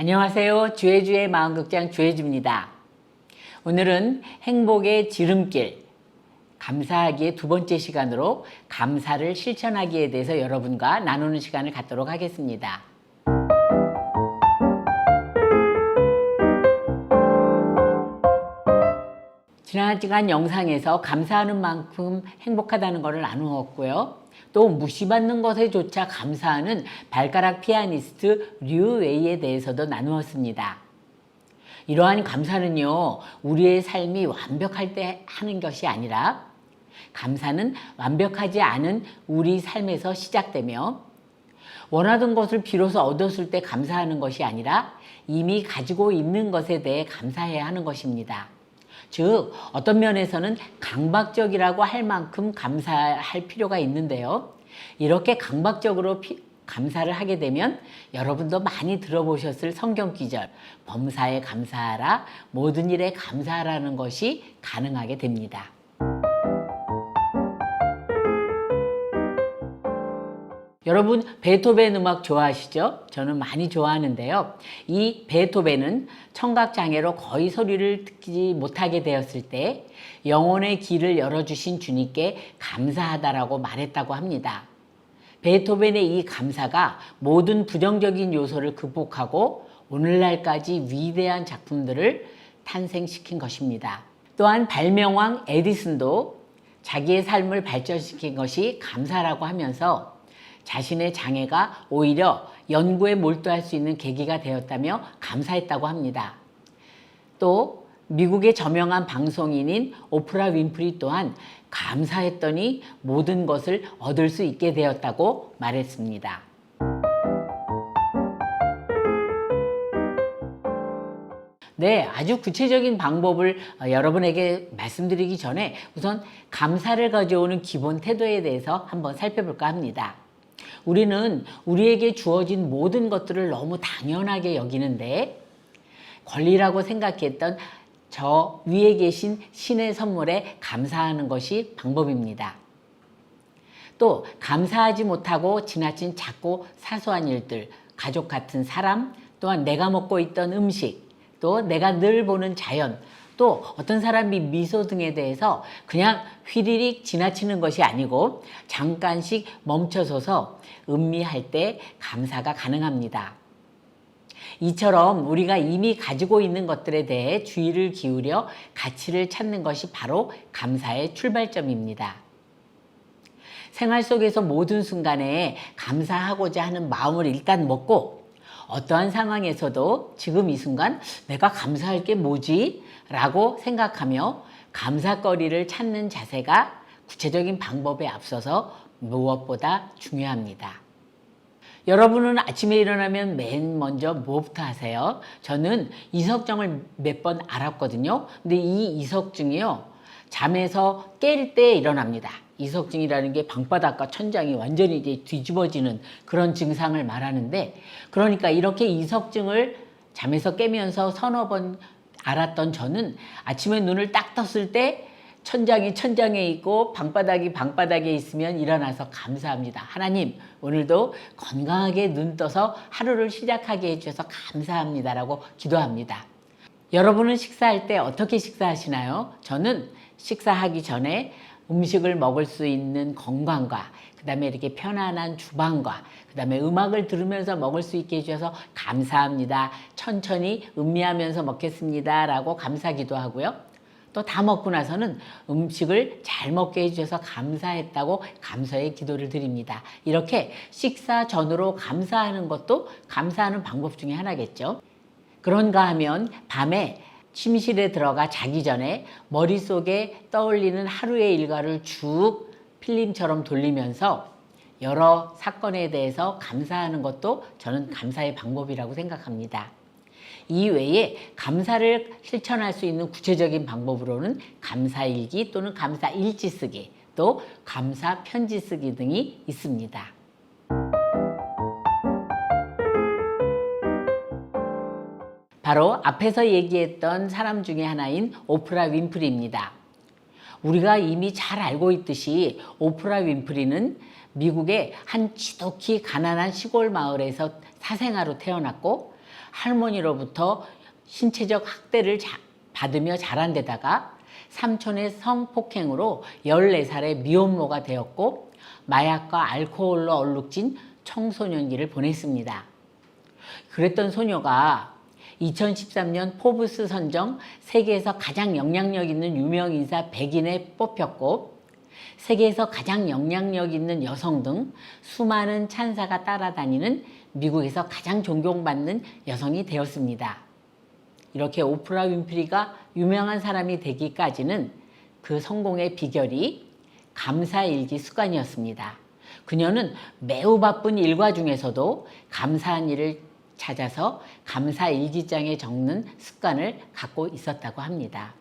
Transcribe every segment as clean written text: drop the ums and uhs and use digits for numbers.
안녕하세요. 주혜주의 마음극장 주혜주입니다. 오늘은 행복의 지름길, 감사하기의 두 번째 시간으로 감사를 실천하기에 대해서 여러분과 나누는 시간을 갖도록 하겠습니다. 지난 시간 영상에서 감사하는 만큼 행복하다는 것을 나누었고요. 또 무시받는 것에조차 감사하는 발가락 피아니스트 류 웨이에 대해서도 나누었습니다. 이러한 감사는요, 우리의 삶이 완벽할 때 하는 것이 아니라 감사는 완벽하지 않은 우리 삶에서 시작되며 원하던 것을 비로소 얻었을 때 감사하는 것이 아니라 이미 가지고 있는 것에 대해 감사해야 하는 것입니다. 즉 어떤 면에서는 강박적이라고 할 만큼 감사할 필요가 있는데요. 이렇게 강박적으로 감사를 하게 되면 여러분도 많이 들어보셨을 성경 구절, 범사에 감사하라, 모든 일에 감사하라는 것이 가능하게 됩니다. 여러분 베토벤 음악 좋아하시죠? 저는 많이 좋아하는데요. 이 베토벤은 청각장애로 거의 소리를 듣지 못하게 되었을 때 영혼의 길을 열어주신 주님께 감사하다라고 말했다고 합니다. 베토벤의 이 감사가 모든 부정적인 요소를 극복하고 오늘날까지 위대한 작품들을 탄생시킨 것입니다. 또한 발명왕 에디슨도 자기의 삶을 발전시킨 것이 감사라고 하면서 자신의 장애가 오히려 연구에 몰두할 수 있는 계기가 되었다며 감사했다고 합니다. 또 미국의 저명한 방송인인 오프라 윈프리 또한 감사했더니 모든 것을 얻을 수 있게 되었다고 말했습니다. 네, 아주 구체적인 방법을 여러분에게 말씀드리기 전에 우선 감사를 가져오는 기본 태도에 대해서 한번 살펴볼까 합니다. 우리는 우리에게 주어진 모든 것들을 너무 당연하게 여기는데 권리라고 생각했던 저 위에 계신 신의 선물에 감사하는 것이 방법입니다. 또 감사하지 못하고 지나친 작고 사소한 일들, 가족 같은 사람, 또한 내가 먹고 있던 음식, 또 내가 늘 보는 자연, 또 어떤 사람이 미소 등에 대해서 그냥 휘리릭 지나치는 것이 아니고 잠깐씩 멈춰서서 음미할 때 감사가 가능합니다. 이처럼 우리가 이미 가지고 있는 것들에 대해 주의를 기울여 가치를 찾는 것이 바로 감사의 출발점입니다. 생활 속에서 모든 순간에 감사하고자 하는 마음을 일단 먹고 어떠한 상황에서도 지금 이 순간 내가 감사할 게 뭐지? 라고 생각하며 감사거리를 찾는 자세가 구체적인 방법에 앞서서 무엇보다 중요합니다. 여러분은 아침에 일어나면 맨 먼저 무엇부터 하세요? 저는 이석증을 몇 번 알았거든요. 근데 이 이석증이요, 잠에서 깰 때 일어납니다. 이석증이라는 게 방바닥과 천장이 완전히 이제 뒤집어지는 그런 증상을 말하는데, 그러니까 이렇게 이석증을 잠에서 깨면서 서너 번 알았던 저는 아침에 눈을 딱 떴을 때 천장이 천장에 있고 방바닥이 방바닥에 있으면 일어나서 감사합니다. 하나님, 오늘도 건강하게 눈 떠서 하루를 시작하게 해주셔서 감사합니다라고 기도합니다. 여러분은 식사할 때 어떻게 식사하시나요? 저는 식사하기 전에 음식을 먹을 수 있는 건강과 그 다음에 이렇게 편안한 주방과 그 다음에 음악을 들으면서 먹을 수 있게 해주셔서 감사합니다. 천천히 음미하면서 먹겠습니다 라고 감사기도 하고요. 또 다 먹고 나서는 음식을 잘 먹게 해주셔서 감사했다고 감사의 기도를 드립니다. 이렇게 식사 전으로 감사하는 것도 감사하는 방법 중에 하나겠죠. 그런가 하면 밤에 침실에 들어가 자기 전에 머릿속에 떠올리는 하루의 일과를 쭉 필름처럼 돌리면서 여러 사건에 대해서 감사하는 것도 저는 감사의 방법이라고 생각합니다. 이 외에 감사를 실천할 수 있는 구체적인 방법으로는 감사일기 또는 감사일지 쓰기, 또 감사 편지 쓰기 등이 있습니다. 바로 앞에서 얘기했던 사람 중에 하나인 오프라 윈프리입니다. 우리가 이미 잘 알고 있듯이 오프라 윈프리는 미국의 한 지독히 가난한 시골 마을에서 사생아로 태어났고 할머니로부터 신체적 학대를 받으며 자란 데다가 삼촌의 성폭행으로 14살에 미혼모가 되었고 마약과 알코올로 얼룩진 청소년기를 보냈습니다. 그랬던 소녀가 2013년 포브스 선정 세계에서 가장 영향력 있는 유명 인사 100인에 뽑혔고 세계에서 가장 영향력 있는 여성 등 수많은 찬사가 따라다니는 미국에서 가장 존경받는 여성이 되었습니다. 이렇게 오프라 윈프리가 유명한 사람이 되기까지는 그 성공의 비결이 감사일기 습관이었습니다. 그녀는 매우 바쁜 일과 중에서도 감사한 일을 찾아서 감사일기장에 적는 습관을 갖고 있었다고 합니다.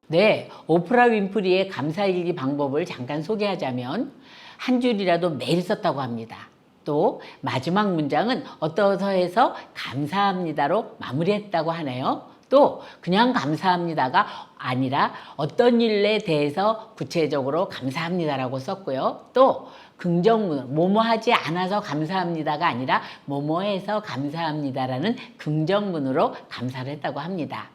네, 오프라 윈프리의 감사일기 방법을 잠깐 소개하자면 한 줄이라도 매일 썼다고 합니다. 또 마지막 문장은 어떠해서 감사합니다로 마무리했다고 하네요. 또 그냥 감사합니다가 아니라 어떤 일에 대해서 구체적으로 감사합니다라고 썼고요. 또 긍정문, 뭐뭐 하지 않아서 감사합니다가 아니라 뭐뭐 해서 감사합니다라는 긍정문으로 감사를 했다고 합니다.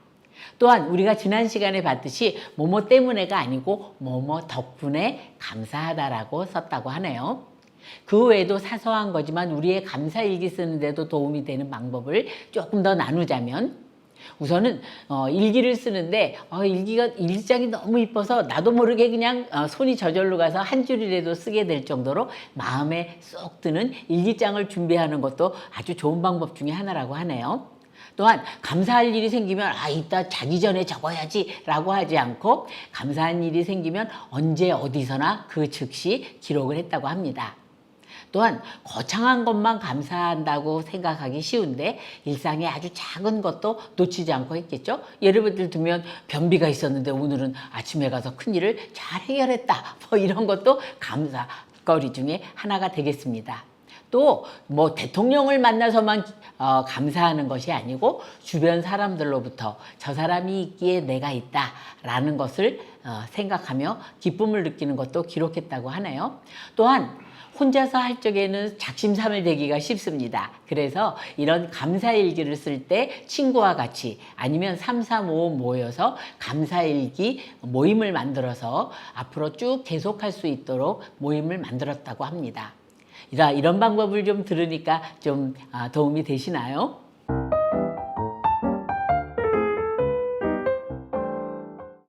또한 우리가 지난 시간에 봤듯이 뭐뭐 때문에가 아니고 뭐뭐 덕분에 감사하다라고 썼다고 하네요. 그 외에도 사소한 거지만 우리의 감사일기 쓰는데도 도움이 되는 방법을 조금 더 나누자면 우선은 일기를 쓰는데 일기장이 너무 이뻐서 나도 모르게 그냥 손이 저절로 가서 한 줄이라도 쓰게 될 정도로 마음에 쏙 드는 일기장을 준비하는 것도 아주 좋은 방법 중에 하나라고 하네요. 또한 감사할 일이 생기면 이따 자기 전에 적어야지 라고 하지 않고 감사한 일이 생기면 언제 어디서나 그 즉시 기록을 했다고 합니다. 또한 거창한 것만 감사한다고 생각하기 쉬운데 일상의 아주 작은 것도 놓치지 않고 했겠죠. 예를 들면 변비가 있었는데 오늘은 아침에 가서 큰일을 잘 해결했다. 이런 것도 감사거리 중에 하나가 되겠습니다. 또 뭐 대통령을 만나서만 감사하는 것이 아니고 주변 사람들로부터 저 사람이 있기에 내가 있다라는 것을 생각하며 기쁨을 느끼는 것도 기록했다고 하네요. 또한 혼자서 할 적에는 작심삼일되기가 쉽습니다. 그래서 이런 감사일기를 쓸 때 친구와 같이 아니면 3, 4, 5 모여서 감사일기 모임을 만들어서 앞으로 쭉 계속할 수 있도록 모임을 만들었다고 합니다. 이런 방법을 좀 들으니까 좀 도움이 되시나요?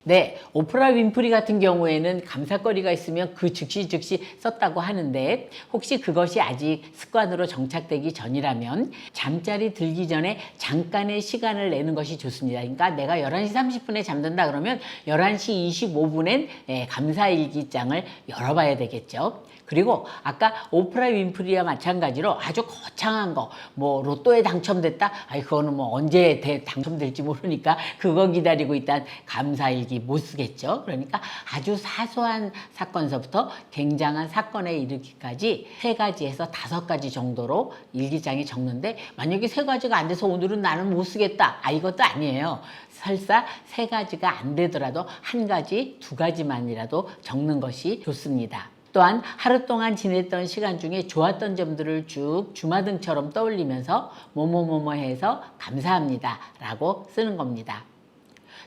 네, 오프라 윈프리 같은 경우에는 감사거리가 있으면 그 즉시 썼다고 하는데 혹시 그것이 아직 습관으로 정착되기 전이라면 잠자리 들기 전에 잠깐의 시간을 내는 것이 좋습니다. 그러니까 내가 11시 30분에 잠든다 그러면 11시 25분엔 감사일기장을 열어봐야 되겠죠. 그리고 아까 오프라 윈프리와 마찬가지로 아주 거창한 거, 뭐 로또에 당첨됐다? 그거는 뭐 언제 당첨될지 모르니까 그거 기다리고 있단 감사일기 못 쓰겠죠. 그러니까 아주 사소한 사건서부터 굉장한 사건에 이르기까지 3가지에서 5가지 정도로 일기장에 적는데 만약에 3가지가 안 돼서 오늘은 나는 못 쓰겠다. 이것도 아니에요. 설사 3가지가 안 되더라도 1가지, 2가지만이라도 적는 것이 좋습니다. 또한 하루 동안 지냈던 시간 중에 좋았던 점들을 쭉 주마등처럼 떠올리면서 뭐뭐뭐뭐 해서 감사합니다 라고 쓰는 겁니다.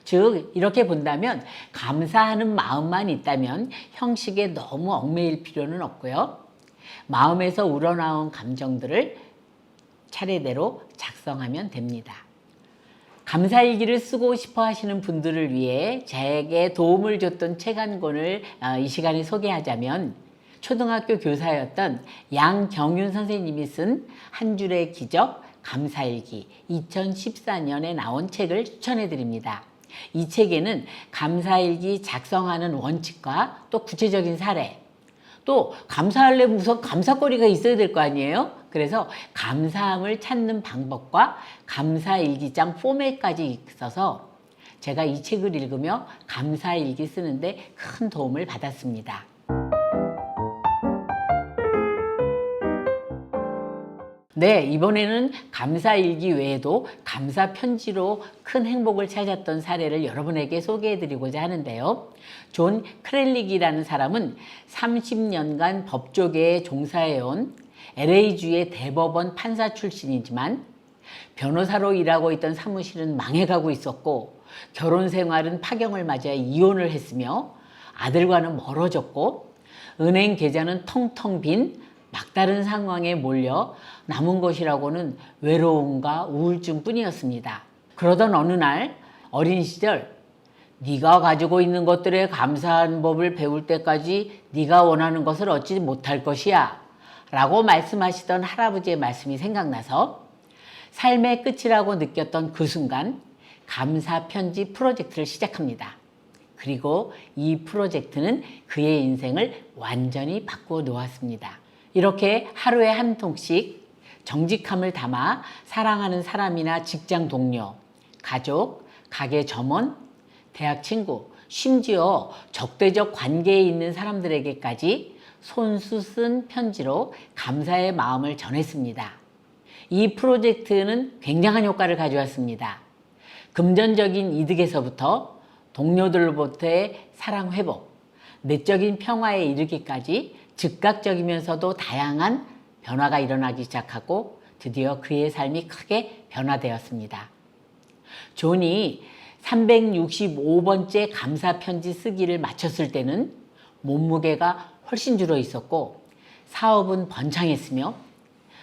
즉 이렇게 본다면 감사하는 마음만 있다면 형식에 너무 얽매일 필요는 없고요. 마음에서 우러나온 감정들을 차례대로 작성하면 됩니다. 감사일기를 쓰고 싶어 하시는 분들을 위해 제게 도움을 줬던 책 한 권을 이 시간에 소개하자면 초등학교 교사였던 양경윤 선생님이 쓴 한 줄의 기적 감사일기 2014년에 나온 책을 추천해 드립니다. 이 책에는 감사일기 작성하는 원칙과 또 구체적인 사례, 또 감사하려면 우선 감사거리가 있어야 될 거 아니에요? 그래서 감사함을 찾는 방법과 감사일기장 포맷까지 있어서 제가 이 책을 읽으며 감사일기 쓰는데 큰 도움을 받았습니다. 네, 이번에는 감사일기 외에도 감사 편지로 큰 행복을 찾았던 사례를 여러분에게 소개해드리고자 하는데요. 존 크렐릭이라는 사람은 30년간 법조계에 종사해온 LA주의 대법원 판사 출신이지만 변호사로 일하고 있던 사무실은 망해가고 있었고 결혼 생활은 파경을 맞아 이혼을 했으며 아들과는 멀어졌고 은행 계좌는 텅텅 빈 막다른 상황에 몰려 남은 것이라고는 외로움과 우울증뿐이었습니다. 그러던 어느 날 어린 시절 네가 가지고 있는 것들에 감사하는 법을 배울 때까지 네가 원하는 것을 얻지 못할 것이야 라고 말씀하시던 할아버지의 말씀이 생각나서 삶의 끝이라고 느꼈던 그 순간 감사 편지 프로젝트를 시작합니다. 그리고 이 프로젝트는 그의 인생을 완전히 바꾸어 놓았습니다. 이렇게 하루에 한 통씩 정직함을 담아 사랑하는 사람이나 직장 동료, 가족, 가게 점원, 대학 친구, 심지어 적대적 관계에 있는 사람들에게까지 손수 쓴 편지로 감사의 마음을 전했습니다. 이 프로젝트는 굉장한 효과를 가져왔습니다. 금전적인 이득에서부터 동료들로부터의 사랑 회복, 내적인 평화에 이르기까지 즉각적이면서도 다양한 변화가 일어나기 시작하고 드디어 그의 삶이 크게 변화되었습니다. 존이 365번째 감사 편지 쓰기를 마쳤을 때는 몸무게가 훨씬 줄어 있었고 사업은 번창했으며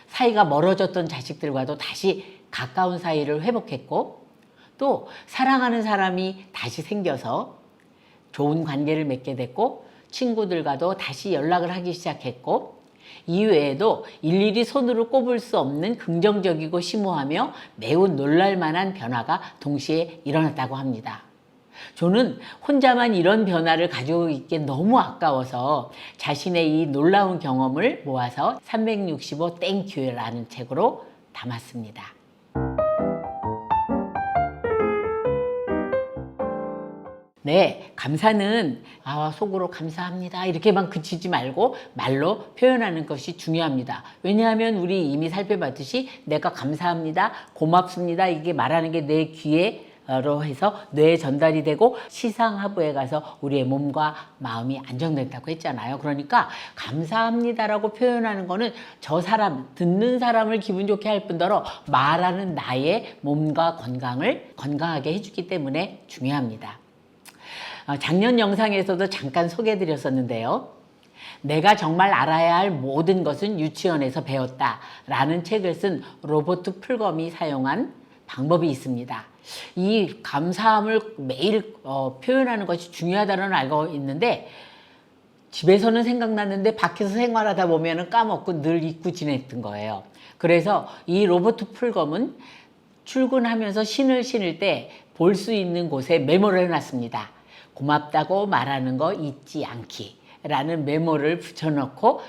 사이가 멀어졌던 자식들과도 다시 가까운 사이를 회복했고 또 사랑하는 사람이 다시 생겨서 좋은 관계를 맺게 됐고 친구들과도 다시 연락을 하기 시작했고 이외에도 일일이 손으로 꼽을 수 없는 긍정적이고 심오하며 매우 놀랄만한 변화가 동시에 일어났다고 합니다. 저는 혼자만 이런 변화를 가지고 있기 너무 아까워서 자신의 이 놀라운 경험을 모아서 365 땡큐라는 책으로 담았습니다. 네, 감사는 속으로 감사합니다 이렇게만 그치지 말고 말로 표현하는 것이 중요합니다. 왜냐하면 우리 이미 살펴봤듯이 내가 감사합니다, 고맙습니다 이게 말하는 게 내 귀에로 해서 뇌에 전달이 되고 시상하부에 가서 우리의 몸과 마음이 안정된다고 했잖아요. 그러니까 감사합니다라고 표현하는 거는 저 사람, 듣는 사람을 기분 좋게 할 뿐더러 말하는 나의 몸과 건강을 건강하게 해주기 때문에 중요합니다. 작년 영상에서도 잠깐 소개해드렸었는데요. 내가 정말 알아야 할 모든 것은 유치원에서 배웠다 라는 책을 쓴 로버트 풀검이 사용한 방법이 있습니다. 이 감사함을 매일 표현하는 것이 중요하다는 알고 있는데 집에서는 생각났는데 밖에서 생활하다 보면 까먹고 늘 잊고 지냈던 거예요. 그래서 이 로버트 풀검은 출근하면서 신을 신을 때 볼 수 있는 곳에 메모를 해놨습니다. 고맙다고 말하는 거 잊지 않기 라는 메모를 붙여놓고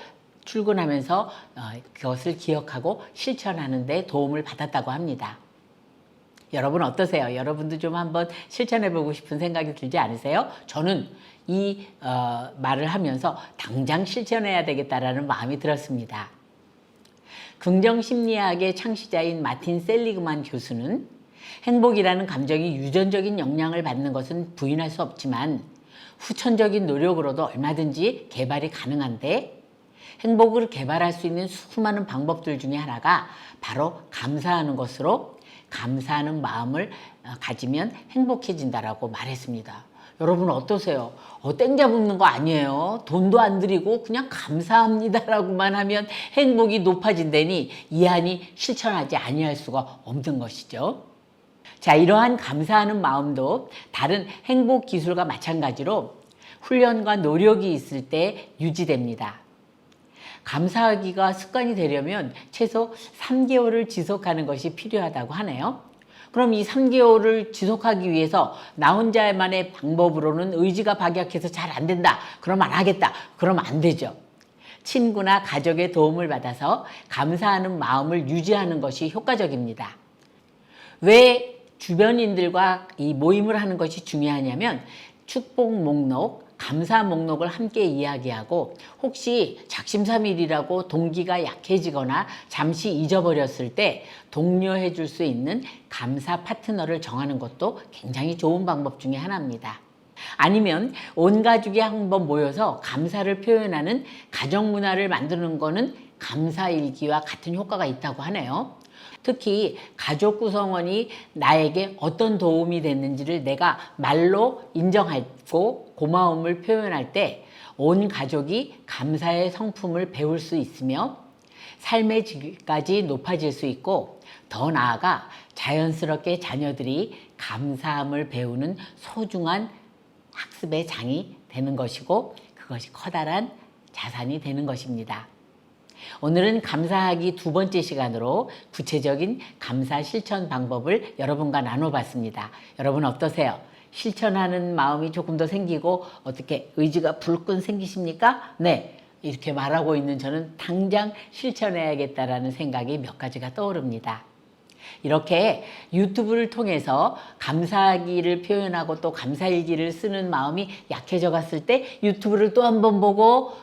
출근하면서 그것을 기억하고 실천하는 데 도움을 받았다고 합니다. 여러분 어떠세요? 여러분도 좀 한번 실천해보고 싶은 생각이 들지 않으세요? 저는 이 말을 하면서 당장 실천해야 되겠다라는 마음이 들었습니다. 긍정심리학의 창시자인 마틴 셀리그만 교수는 행복이라는 감정이 유전적인 영향을 받는 것은 부인할 수 없지만 후천적인 노력으로도 얼마든지 개발이 가능한데 행복을 개발할 수 있는 수많은 방법들 중에 하나가 바로 감사하는 것으로 감사하는 마음을 가지면 행복해진다라고 말했습니다. 여러분 어떠세요? 땡 잡는 거 아니에요. 돈도 안 들이고 그냥 감사합니다라고만 하면 행복이 높아진다니 이하니 실천하지 아니할 수가 없는 것이죠. 자, 이러한 감사하는 마음도 다른 행복 기술과 마찬가지로 훈련과 노력이 있을 때 유지됩니다. 감사하기가 습관이 되려면 최소 3개월을 지속하는 것이 필요하다고 하네요. 그럼 이 3개월을 지속하기 위해서 나 혼자만의 방법으로는 의지가 박약해서 잘 안 된다. 그럼 안 하겠다. 그러면 안 되죠. 친구나 가족의 도움을 받아서 감사하는 마음을 유지하는 것이 효과적입니다. 왜 주변인들과 이 모임을 하는 것이 중요하냐면 축복 목록, 감사 목록을 함께 이야기하고 혹시 작심삼일이라고 동기가 약해지거나 잠시 잊어버렸을 때 독려해 줄 수 있는 감사 파트너를 정하는 것도 굉장히 좋은 방법 중에 하나입니다. 아니면 온 가족이 한번 모여서 감사를 표현하는 가정 문화를 만드는 거는 감사일기와 같은 효과가 있다고 하네요. 특히 가족 구성원이 나에게 어떤 도움이 됐는지를 내가 말로 인정하고 고마움을 표현할 때 온 가족이 감사의 성품을 배울 수 있으며 삶의 질까지 높아질 수 있고, 더 나아가 자연스럽게 자녀들이 감사함을 배우는 소중한 학습의 장이 되는 것이고, 그것이 커다란 자산이 되는 것입니다. 오늘은 감사하기 두 번째 시간으로 구체적인 감사 실천 방법을 여러분과 나눠봤습니다. 여러분 어떠세요? 실천하는 마음이 조금 더 생기고 어떻게 의지가 불끈 생기십니까? 네, 이렇게 말하고 있는 저는 당장 실천해야겠다라는 생각이 몇 가지가 떠오릅니다. 이렇게 유튜브를 통해서 감사하기를 표현하고 또 감사일기를 쓰는 마음이 약해져 갔을 때 유튜브를 또 한 번 보고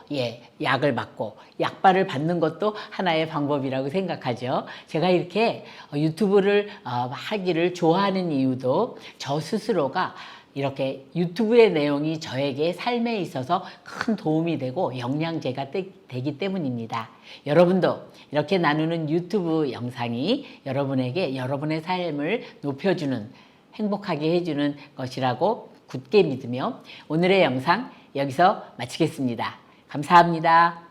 약을 받고 약발을 받는 것도 하나의 방법이라고 생각하죠. 제가 이렇게 유튜브를 하기를 좋아하는 이유도 저 스스로가 이렇게 유튜브의 내용이 저에게 삶에 있어서 큰 도움이 되고 영양제가 되기 때문입니다. 여러분도 이렇게 나누는 유튜브 영상이 여러분에게 여러분의 삶을 높여주는, 행복하게 해주는 것이라고 굳게 믿으며 오늘의 영상 여기서 마치겠습니다. 감사합니다.